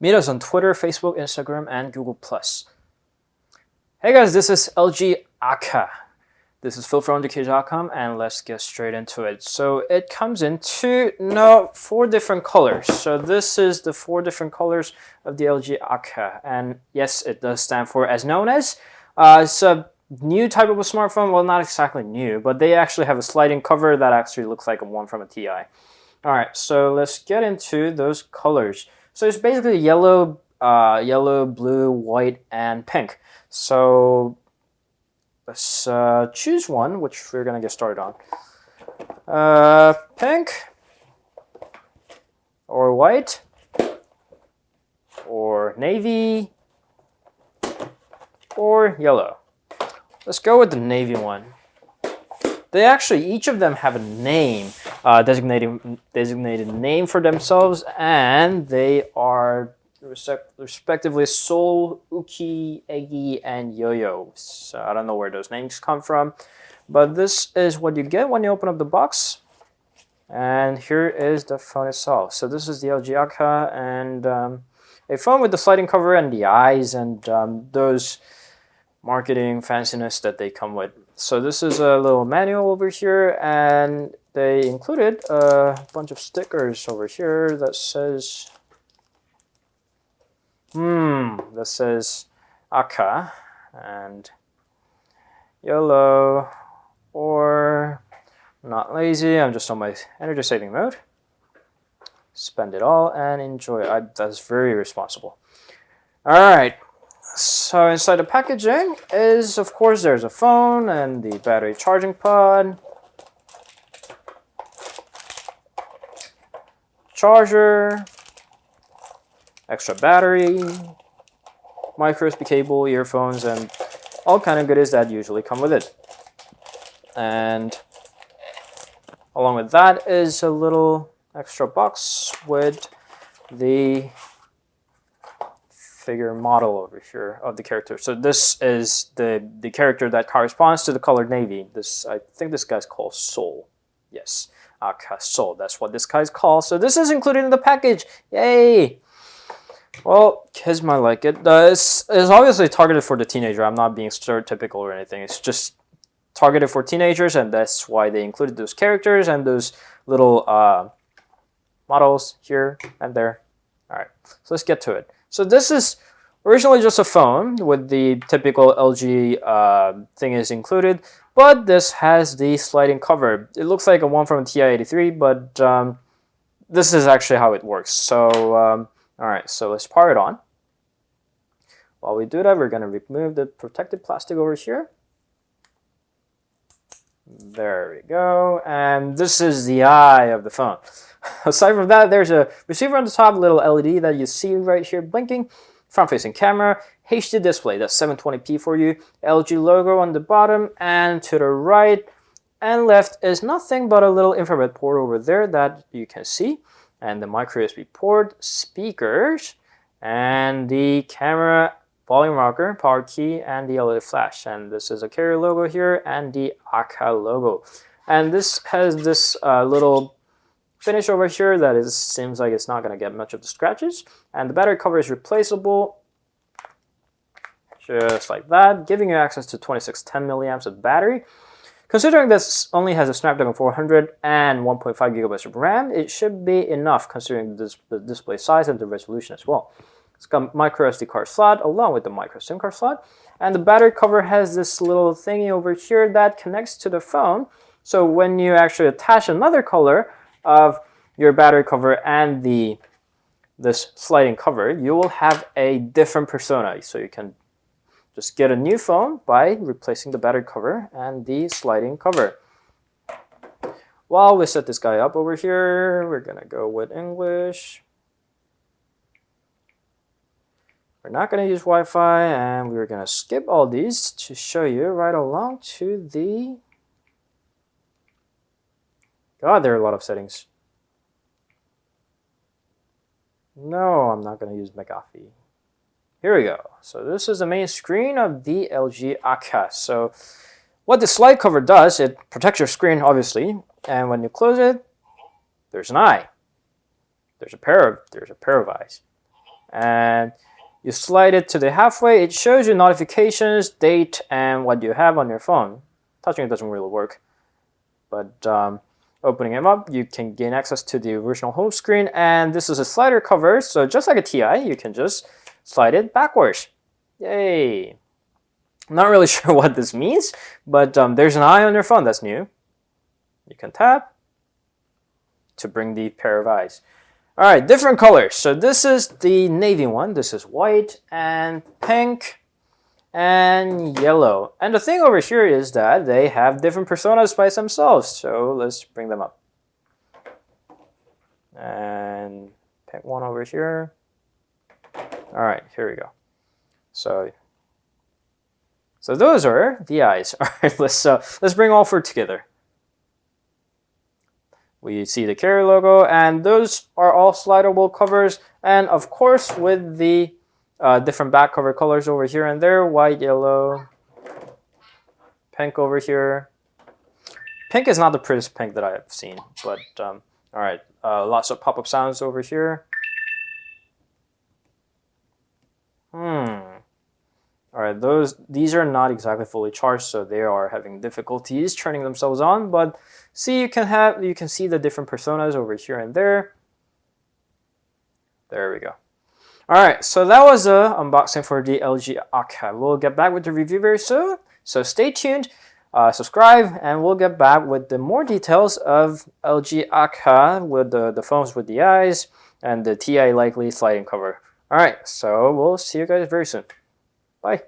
Meet us on Twitter, Facebook, Instagram, and Google+. Hey guys, this is LG Aka. This is Phil from DKJ.com, and let's get straight into it. So it comes in four different colors. So this is the four different colors of the LG Aka, and yes, it does stand for as known as. It's a new type of a smartphone. Well, not exactly new, but they actually have a sliding cover that actually looks like one from a TI. All right, so let's get into those colors. So it's basically yellow, blue, white, and pink. So let's choose one, which we're gonna get started on. Pink, or white, or navy, or yellow. Let's go with the navy one. They actually, each of them have a name, designated name for themselves, and they are respectively Sol, Uki, Eggy, and Yo-Yo. So I don't know where those names come from, but this is what you get when you open up the box. And here is the phone itself. So this is the LG Aka, and a phone with the sliding cover and the eyes and those marketing fanciness that they come with. So this is a little manual over here, and they included a bunch of stickers over here that says Aka and YOLO, or not lazy, I'm just on my energy saving mode. Spend it all and enjoy it. That's very responsible. All right. So inside the packaging is, of course, there's a phone and the battery charging pod, charger, extra battery, micro USB cable, earphones, and all kind of goodies that usually come with it. And along with that is a little extra box with the figure model over here of the character. So this is the character that corresponds to the color navy. I think this guy's called Sol. Yes, Aka Sol. That's what this guy's called. So this is included in the package. Yay! Well, kids might like it. It's obviously targeted for the teenager. I'm not being stereotypical or anything. It's just targeted for teenagers, and that's why they included those characters and those little models here and there. All right, so let's get to it. So this is originally just a phone with the typical LG thing is included, but this has the sliding cover. It looks like a one from a TI-83, but this is actually how it works. So all right, so let's power it on. While we do that, we're going to remove the protective plastic over here. There we go, and this is the eye of the phone. Aside from that, there's a receiver on the top, little LED that you see right here blinking, front-facing camera, HD display, that's 720p for you, LG logo on the bottom, and to the right and left is nothing but a little infrared port over there that you can see, and the micro USB port, speakers, and the camera, volume rocker, power key, and the LED flash. And this is a carrier logo here and the Aka logo. And this has this little finish over here that seems like it's not going to get much of the scratches. And the battery cover is replaceable, just like that, giving you access to 2610 milliamps of battery. Considering this only has a Snapdragon 400 and 1.5 gigabytes of RAM, it should be enough considering the display size and the resolution as well. It's got micro SD card slot along with the micro SIM card slot. And the battery cover has this little thingy over here that connects to the phone. So when you actually attach another color of your battery cover and this sliding cover, you will have a different persona. So you can just get a new phone by replacing the battery cover and the sliding cover. While we set this guy up over here, we're gonna go with English. We're not going to use Wi-Fi, and we're going to skip all these to show you right along to the... God, there are a lot of settings. No, I'm not going to use McAfee. Here we go. So this is the main screen of the LG Aka. So what the slide cover does, it protects your screen, obviously, and when you close it, there's an eye. There's a pair of eyes. and you slide it to the halfway. It shows you notifications, date, and what you have on your phone. Touching it doesn't really work, but opening them up, you can gain access to the original home screen, and this is a slider cover, so just like a TI, you can just slide it backwards. Yay! I'm not really sure what this means, but there's an eye on your phone that's new. You can tap to bring the pair of eyes. All right, different colors. So this is the navy one. This is white and pink and yellow. And the thing over here is that they have different personas by themselves. So let's bring them up. And pink one over here. All right, here we go. So those are the eyes. All right, let's bring all four together. We see the carrier logo, and those are all slidable covers. And of course, with the different back cover colors over here and there, white, yellow, pink over here. Pink is not the prettiest pink that I have seen, but all right, lots of pop-up sounds over here. All right, these are not exactly fully charged, so they are having difficulties turning themselves on. But see, you can see the different personas over here and there. There we go. All right, so that was a unboxing for the LG Aka. We'll get back with the review very soon, so stay tuned, subscribe, and we'll get back with the more details of LG Aka with the phones with the eyes and the TI likely sliding cover. All right, so we'll see you guys very soon. Bye.